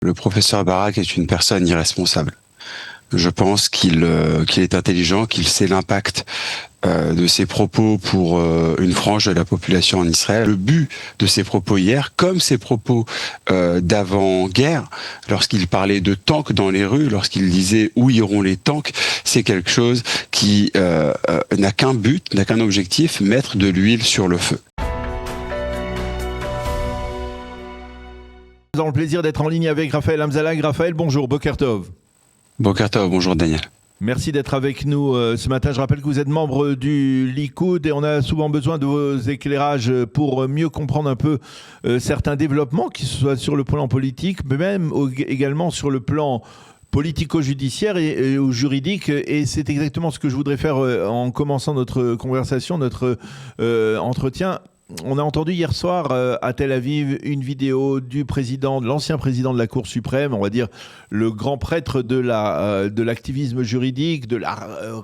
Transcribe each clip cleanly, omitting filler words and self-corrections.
Le professeur Barak est une personne irresponsable. Je pense qu'il est intelligent, qu'il sait l'impact de ses propos pour une frange de la population en Israël. Le but de ses propos hier, comme ses propos d'avant-guerre, lorsqu'il parlait de tanks dans les rues, lorsqu'il disait où iront les tanks, c'est quelque chose qui n'a qu'un but, n'a qu'un objectif, mettre de l'huile sur le feu. Nous avons le plaisir d'être en ligne avec Raphaël Hamzalag. Raphaël, bonjour, Boker Tov. Boker Tov, bonjour Daniel. Merci d'être avec nous ce matin. Je rappelle que vous êtes membre du Likoud et on a souvent besoin de vos éclairages pour mieux comprendre un peu certains développements, qu'ils soient sur le plan politique, mais même également sur le plan politico-judiciaire et juridique. Et c'est exactement ce que je voudrais faire en commençant notre conversation, notre entretien. On a entendu hier soir à Tel Aviv une vidéo du président, de l'ancien président de la Cour suprême, on va dire le grand prêtre de l'activisme juridique, de la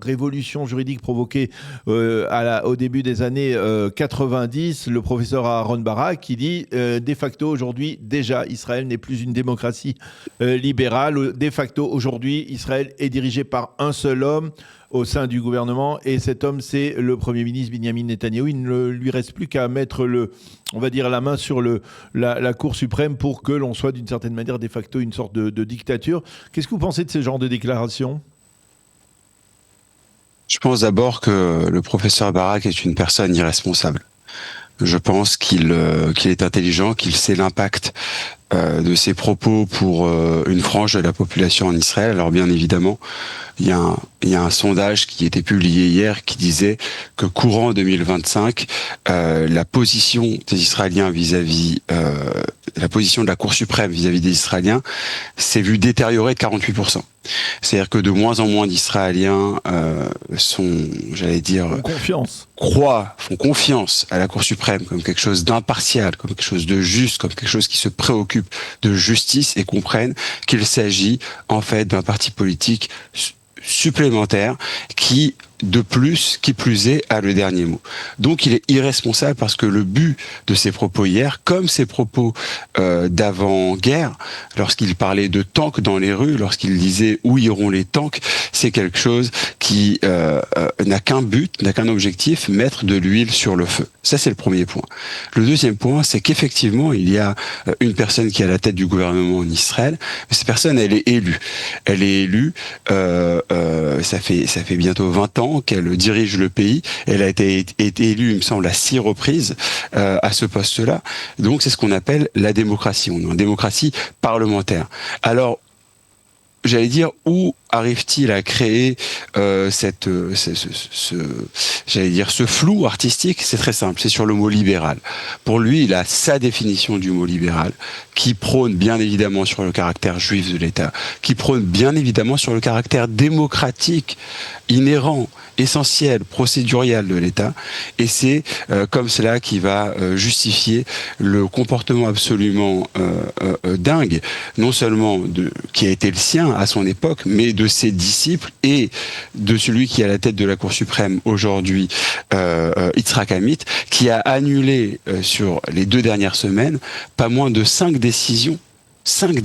révolution juridique provoquée au début des années 90, le professeur Aaron Barak, qui dit de facto aujourd'hui déjà Israël n'est plus une démocratie libérale. De facto aujourd'hui Israël est dirigé par un seul homme au sein du gouvernement, et cet homme, c'est le Premier ministre Benyamin Netanyahou. Il ne lui reste plus qu'à mettre la main sur la Cour suprême pour que l'on soit d'une certaine manière de facto une sorte de dictature. Qu'est-ce que vous pensez de ce genre de déclaration ? Je pense d'abord que le professeur Barak est une personne irresponsable. Je pense qu'il est intelligent, qu'il sait l'impact de ses propos pour une frange de la population en Israël. Alors bien évidemment, il y a un sondage qui était publié hier qui disait que courant 2025, la position des Israéliens vis-à-vis la position de la Cour suprême vis-à-vis des Israéliens s'est vue détériorer de 48%. C'est-à-dire que de moins en moins d'Israéliens font confiance à la Cour suprême comme quelque chose d'impartial, comme quelque chose de juste, comme quelque chose qui se préoccupe de justice et comprennent qu'il s'agit en fait d'un parti politique supplémentaire qui plus est, a le dernier mot. Donc il est irresponsable parce que le but de ses propos hier, comme ses propos d'avant-guerre, lorsqu'il parlait de tanks dans les rues, lorsqu'il disait où iront les tanks, c'est quelque chose qui n'a qu'un but, n'a qu'un objectif, mettre de l'huile sur le feu. Ça, c'est le premier point. Le deuxième point, c'est qu'effectivement, il y a une personne qui est à la tête du gouvernement en Israël, mais cette personne, elle est élue. Elle est élue, ça fait bientôt 20 ans qu'elle dirige le pays. Elle a été élue, il me semble, à 6 reprises à ce poste-là. Donc, c'est ce qu'on appelle la démocratie. On est en démocratie parlementaire. Alors, j'allais dire, où arrive-t-il à créer ce flou artistique? C'est très simple, c'est sur le mot libéral. Pour lui, il a sa définition du mot libéral, qui prône bien évidemment sur le caractère juif de l'État, qui prône bien évidemment sur le caractère démocratique, inhérent, essentiel, procédurial de l'État, et c'est comme cela qui va justifier le comportement absolument dingue, non seulement qui a été le sien à son époque, mais de ses disciples et de celui qui est à la tête de la Cour suprême aujourd'hui, Yitzhak Amit, qui a annulé sur les 2 dernières semaines pas moins de 5 décisions, 5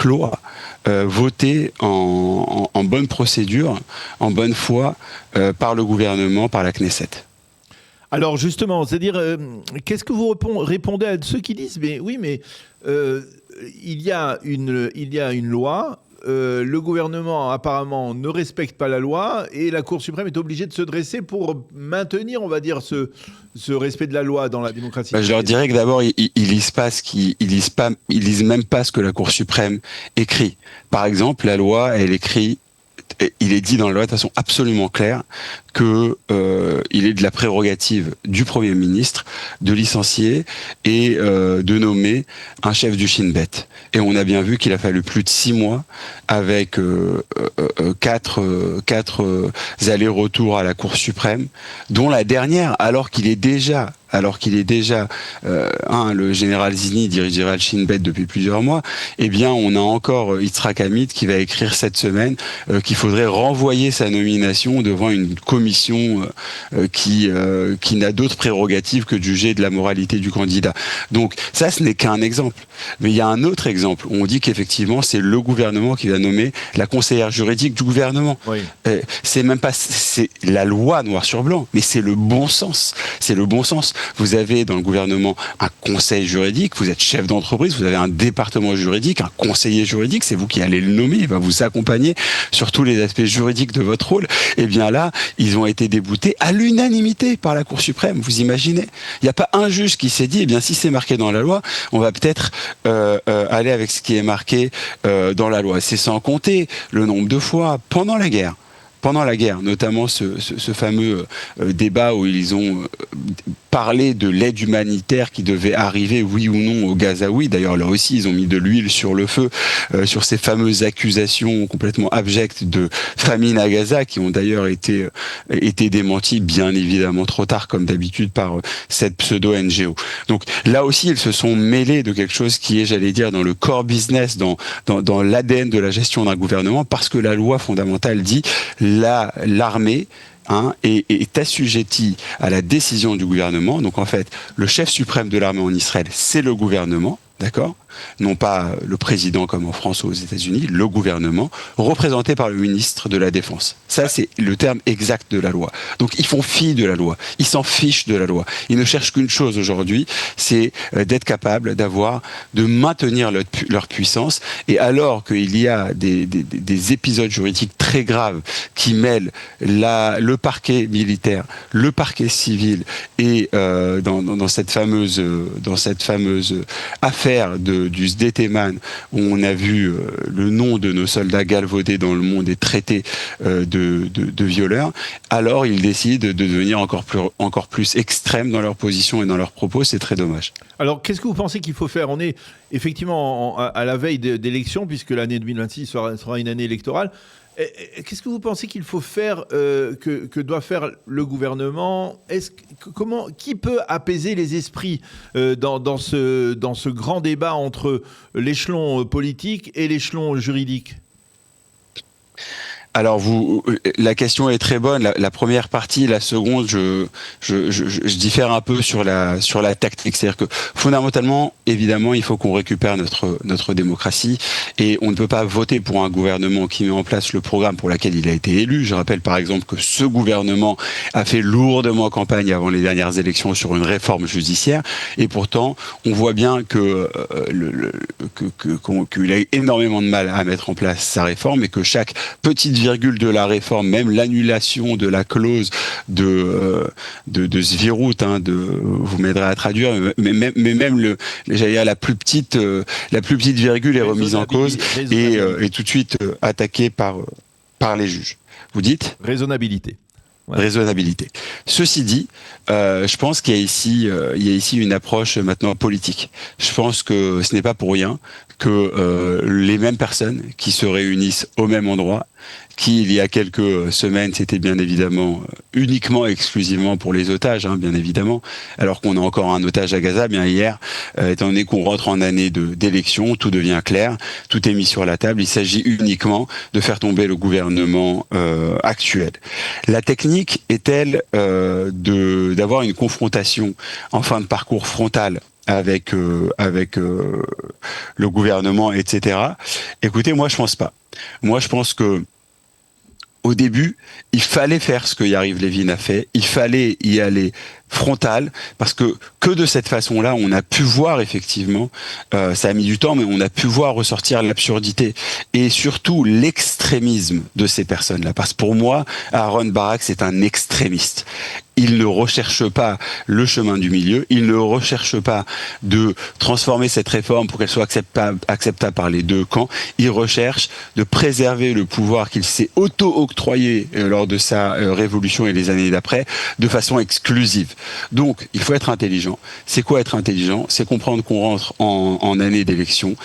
lois votées en bonne procédure, en bonne foi par le gouvernement, par la Knesset. Alors justement, c'est-à-dire, qu'est-ce que vous répondez à ceux qui disent mais oui, mais il y a une loi. Le gouvernement apparemment ne respecte pas la loi et la Cour suprême est obligée de se dresser pour maintenir, on va dire, ce respect de la loi dans la démocratie. Je leur dirais que d'abord ils lisent même pas ce que la Cour suprême écrit. Par exemple, la loi, il est dit dans la loi de façon absolument claire que il est de la prérogative du Premier ministre de licencier et de nommer un chef du Shin Bet. Et on a bien vu qu'il a fallu plus de 6 mois avec 4 allers-retours à la Cour suprême, dont la dernière, alors qu'il est déjà alors qu'il est déjà le général Zini dirigerait le Shin Bet depuis plusieurs mois, eh bien on a encore Yitzhak Amit qui va écrire cette semaine qu'il faudrait renvoyer sa nomination devant une commission qui n'a d'autres prérogatives que de juger de la moralité du candidat. Donc ça, ce n'est qu'un exemple. Mais il y a un autre exemple où on dit qu'effectivement c'est le gouvernement qui va nommer la conseillère juridique du gouvernement. Oui. C'est même pas, c'est la loi noir sur blanc, mais c'est le bon sens. C'est le bon sens. Vous avez dans le gouvernement un conseil juridique, vous êtes chef d'entreprise, vous avez un département juridique, un conseiller juridique, c'est vous qui allez le nommer, il va vous accompagner sur tous les aspects juridiques de votre rôle. Et bien là, ils ont été déboutés à l'unanimité par la Cour suprême. Vous imaginez ? Il n'y a pas un juge qui s'est dit, eh bien si c'est marqué dans la loi, on va peut-être aller avec ce qui est marqué dans la loi. C'est sans compter le nombre de fois pendant la guerre, notamment ce fameux débat où ils ont parlé de l'aide humanitaire qui devait arriver, oui ou non, aux Gazaouis. D'ailleurs, là aussi, ils ont mis de l'huile sur le feu sur ces fameuses accusations complètement abjectes de famine à Gaza, qui ont d'ailleurs été démenties, bien évidemment trop tard, comme d'habitude, par cette pseudo-NGO. Donc là aussi, ils se sont mêlés de quelque chose qui est, j'allais dire, dans le core business, dans l'ADN de la gestion d'un gouvernement, parce que la loi fondamentale dit l'armée est assujetti à la décision du gouvernement. Donc en fait, le chef suprême de l'armée en Israël, c'est le gouvernement, d'accord ? Non pas le président comme en France ou aux États-Unis, le gouvernement, représenté par le ministre de la Défense. Ça, c'est le terme exact de la loi. Donc ils font fi de la loi, ils s'en fichent de la loi. Ils ne cherchent qu'une chose aujourd'hui, c'est d'être capables de maintenir leur puissance. Et alors qu'il y a des épisodes juridiques très graves qui mêlent le parquet militaire, le parquet civil et dans cette fameuse affaire du Sdeteman, où on a vu le nom de nos soldats galvaudés dans le monde et traités de violeurs, alors ils décident de devenir encore plus extrêmes dans leur position et dans leurs propos. C'est très dommage. Alors, qu'est-ce que vous pensez qu'il faut faire ? On est effectivement à la veille d'élections, puisque l'année 2026 sera une année électorale. Qu'est-ce que vous pensez qu'il faut faire, que doit faire le gouvernement ? Qui peut apaiser les esprits dans ce grand débat entre l'échelon politique et l'échelon juridique ? Alors la question est très bonne. La première partie, la seconde, je diffère un peu sur la tactique. C'est-à-dire que fondamentalement, évidemment, il faut qu'on récupère notre démocratie et on ne peut pas voter pour un gouvernement qui met en place le programme pour lequel il a été élu. Je rappelle par exemple que ce gouvernement a fait lourdement campagne avant les dernières élections sur une réforme judiciaire et pourtant on voit bien qu'il a eu énormément de mal à mettre en place sa réforme et que chaque petite virgule de la réforme, même l'annulation de la clause de Svirut, vous m'aiderez à traduire, mais même j'allais dire la plus petite virgule est remise en cause et tout de suite attaquée par les juges. Vous dites ? Raisonnabilité. Ouais. Raisonnabilité. Ceci dit, je pense qu'il y a ici une approche maintenant politique. Je pense que ce n'est pas pour rien que les mêmes personnes qui se réunissent au même endroit, qui il y a quelques semaines c'était bien évidemment uniquement exclusivement pour les otages, bien évidemment, alors qu'on a encore un otage à Gaza, bien hier, étant donné qu'on rentre en année d'élection, tout devient clair, tout est mis sur la table, il s'agit uniquement de faire tomber le gouvernement actuel. La technique est-elle d'avoir une confrontation en fin de parcours frontale avec le gouvernement, etc. Écoutez, moi je pense pas. Moi je pense que au début, il fallait faire ce que Yariv Levin a fait, il fallait y aller frontal, parce que de cette façon-là, on a pu voir effectivement, ça a mis du temps, mais on a pu voir ressortir l'absurdité et surtout l'extrémisme de ces personnes-là. Parce que pour moi, Aaron Barak, c'est un extrémiste. Il ne recherche pas le chemin du milieu, il ne recherche pas de transformer cette réforme pour qu'elle soit acceptable par les deux camps, il recherche de préserver le pouvoir qu'il s'est auto-octroyé lors de sa révolution et les années d'après, de façon exclusive. Donc, il faut être intelligent. C'est quoi être intelligent ? C'est comprendre qu'on rentre en année d'élection.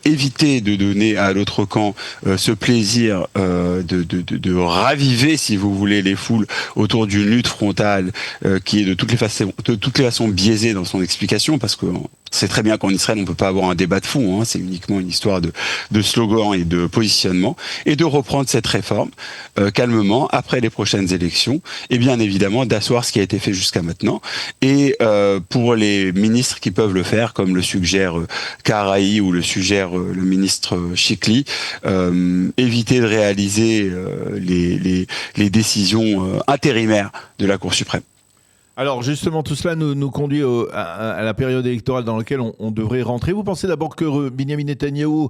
éviter de donner à l'autre camp ce plaisir de raviver, si vous voulez, les foules autour d'une lutte frontale qui est de toutes les façons biaisée dans son explication, parce que c'est très bien qu'en Israël, on peut pas avoir un débat de fond, hein, c'est uniquement une histoire de slogan et de positionnement, et de reprendre cette réforme calmement après les prochaines élections, et bien évidemment d'asseoir ce qui a été fait jusqu'à maintenant, et pour les ministres qui peuvent le faire, comme le suggère Karaï ou le suggère le ministre Chikli, éviter de réaliser les décisions intérimaires de la Cour suprême. Alors justement, tout cela nous conduit à la période électorale dans laquelle on devrait rentrer. Vous pensez d'abord que Benyamin Netanyahou,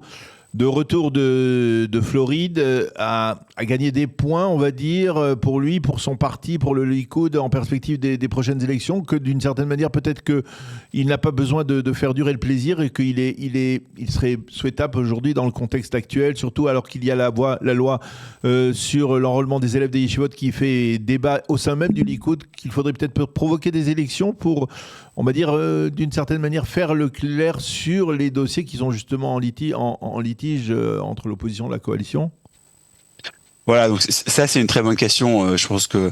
de retour de Floride, a gagné des points, on va dire, pour lui, pour son parti, pour le Likoud, en perspective des prochaines élections, que d'une certaine manière, peut-être qu'il n'a pas besoin de faire durer le plaisir et qu'il serait souhaitable aujourd'hui dans le contexte actuel, surtout alors qu'il y a la loi sur l'enrôlement des élèves des yeshivot qui fait débat au sein même du Likoud, qu'il faudrait peut-être provoquer des élections pour, on va dire, d'une certaine manière, faire le clair sur les dossiers qui sont justement en litige entre l'opposition et la coalition? Voilà, donc ça c'est une très bonne question. Je pense que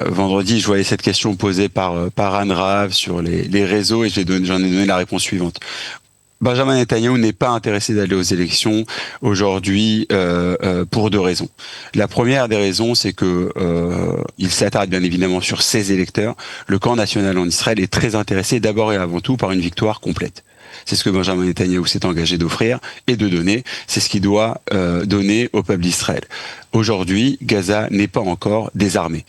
vendredi, je voyais cette question posée par Anne Rav sur les réseaux et j'en ai donné la réponse suivante. Benjamin Netanyahou n'est pas intéressé d'aller aux élections aujourd'hui pour deux raisons. La première des raisons, c'est que il s'attarde bien évidemment sur ses électeurs. Le camp national en Israël est très intéressé d'abord et avant tout par une victoire complète. C'est ce que Benjamin Netanyahou s'est engagé d'offrir et de donner. C'est ce qu'il doit donner au peuple d'Israël. Aujourd'hui, Gaza n'est pas encore désarmée.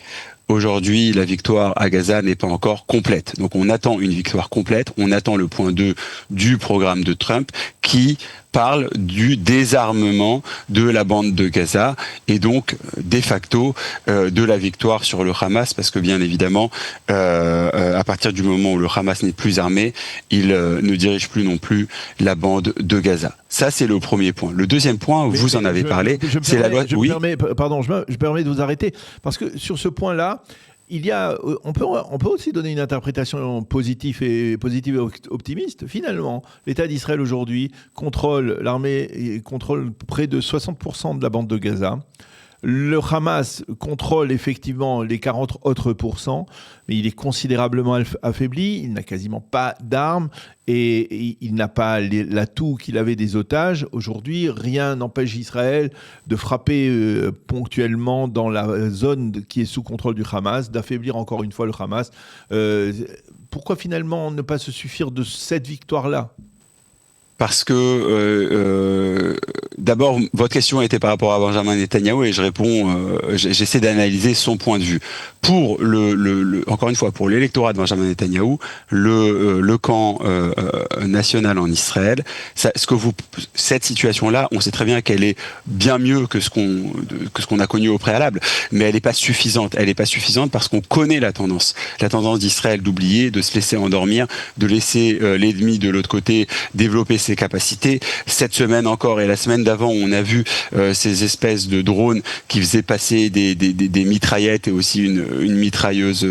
Aujourd'hui, la victoire à Gaza n'est pas encore complète. Donc on attend une victoire complète, on attend le point 2 du programme de Trump qui parle du désarmement de la bande de Gaza et donc de facto de la victoire sur le Hamas, parce que bien évidemment à partir du moment où le Hamas n'est plus armé, il ne dirige plus non plus la bande de Gaza. Ça c'est le premier point. Le deuxième point, vous en avez parlé, c'est la loi. Je me permets de vous arrêter parce que sur ce point-là, on peut aussi donner une interprétation positive et optimiste. Finalement, l'État d'Israël aujourd'hui contrôle l'armée et contrôle près de 60% de la bande de Gaza. Le Hamas contrôle effectivement les 40 autres pourcents, mais il est considérablement affaibli, il n'a quasiment pas d'armes et il n'a pas l'atout qu'il avait des otages. Aujourd'hui, rien n'empêche Israël de frapper ponctuellement dans la zone qui est sous contrôle du Hamas, d'affaiblir encore une fois le Hamas. Pourquoi finalement ne pas se suffire de cette victoire-là ? Parce que d'abord, votre question était par rapport à Benjamin Netanyahou et je réponds, j'essaie d'analyser son point de vue. Pour encore une fois, pour l'électorat de Benjamin Netanyahou, le camp national en Israël, cette situation-là, on sait très bien qu'elle est bien mieux que ce qu'on a connu au préalable, mais elle n'est pas suffisante. Elle n'est pas suffisante parce qu'on connaît la tendance d'Israël d'oublier, de se laisser endormir, de laisser l'ennemi de l'autre côté développer ses capacités. Cette semaine encore et la semaine d'avant, on a vu ces espèces de drones qui faisaient passer des mitraillettes et aussi une mitrailleuse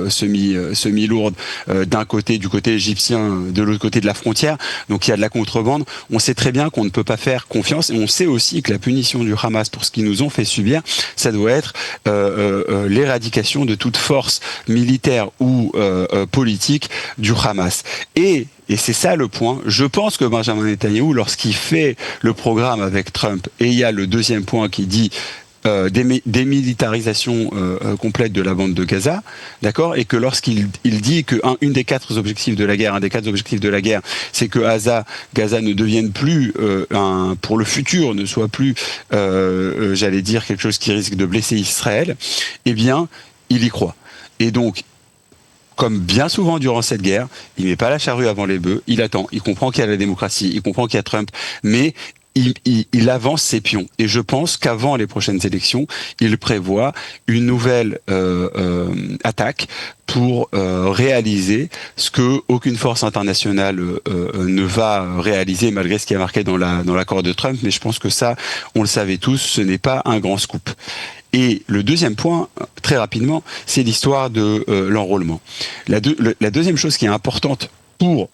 semi-lourde du côté égyptien, de l'autre côté de la frontière. Donc il y a de la contrebande. On sait très bien qu'on ne peut pas faire confiance et on sait aussi que la punition du Hamas pour ce qu'ils nous ont fait subir, ça doit être l'éradication de toute force militaire ou politique du Hamas. Et c'est ça le point. Je pense que Benjamin Netanyahou, lorsqu'il fait le programme avec Trump, et il y a le deuxième point qui dit démilitarisation complète de la bande de Gaza, d'accord, et que lorsqu'il dit que un des quatre objectifs de la guerre, c'est que Gaza ne devienne plus pour le futur, ne soit plus, j'allais dire quelque chose qui risque de blesser Israël, eh bien, il y croit. Et donc, comme bien souvent durant cette guerre, il met pas la charrue avant les bœufs, il attend, il comprend qu'il y a la démocratie, il comprend qu'il y a Trump, mais il avance ses pions. Et je pense qu'avant les prochaines élections, il prévoit une nouvelle attaque pour réaliser ce que aucune force internationale ne va réaliser, malgré ce qui est marqué dans l'accord de Trump. Mais je pense que ça, on le savait tous, ce n'est pas un grand scoop. Et le deuxième point, très rapidement, c'est l'histoire de l'enrôlement. La deuxième chose qui est importante pour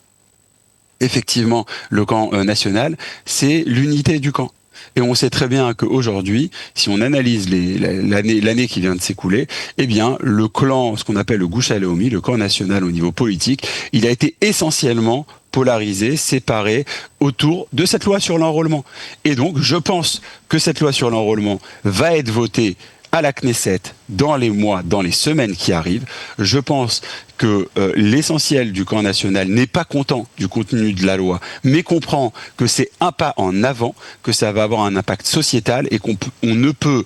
effectivement le camp national, c'est l'unité du camp. Et on sait très bien qu'aujourd'hui, si on analyse l'année qui vient de s'écouler, eh bien, le clan, ce qu'on appelle le Gush Elohami, le camp national au niveau politique, il a été essentiellement polarisé, séparé autour de cette loi sur l'enrôlement. Et donc, je pense que cette loi sur l'enrôlement va être votée à la Knesset dans les mois, dans les semaines qui arrivent. Je pense que l'essentiel du camp national n'est pas content du contenu de la loi, mais comprend que c'est un pas en avant, que ça va avoir un impact sociétal et qu'on ne peut,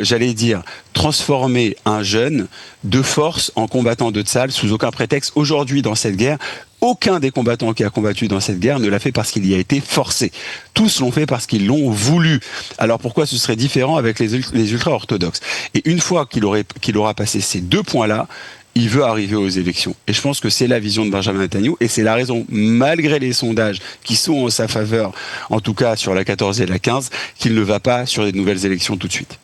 j'allais dire, transformer un jeune de force en combattant de Tzahal sous aucun prétexte. Aujourd'hui, dans cette guerre, aucun des combattants qui a combattu dans cette guerre ne l'a fait parce qu'il y a été forcé. Tous l'ont fait parce qu'ils l'ont voulu. Alors pourquoi ce serait différent avec les ultra-orthodoxes? Et une fois qu'il aura passé ces deux points-là, il veut arriver aux élections. Et je pense que c'est la vision de Benjamin Netanyahou, et c'est la raison, malgré les sondages qui sont en sa faveur, en tout cas sur la 14 et la 15, qu'il ne va pas sur les nouvelles élections tout de suite.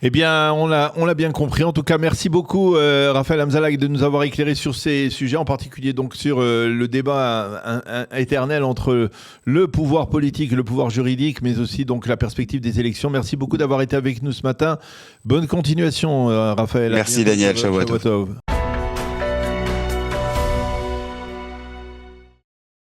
Eh bien, on l'a bien compris. En tout cas, merci beaucoup, Raphaël Hamzalak, de nous avoir éclairé sur ces sujets, en particulier donc sur le débat éternel entre le pouvoir politique et le pouvoir juridique, mais aussi donc la perspective des élections. Merci beaucoup d'avoir été avec nous ce matin. Bonne continuation, Raphaël. Merci, Daniel. Shavuot Tov.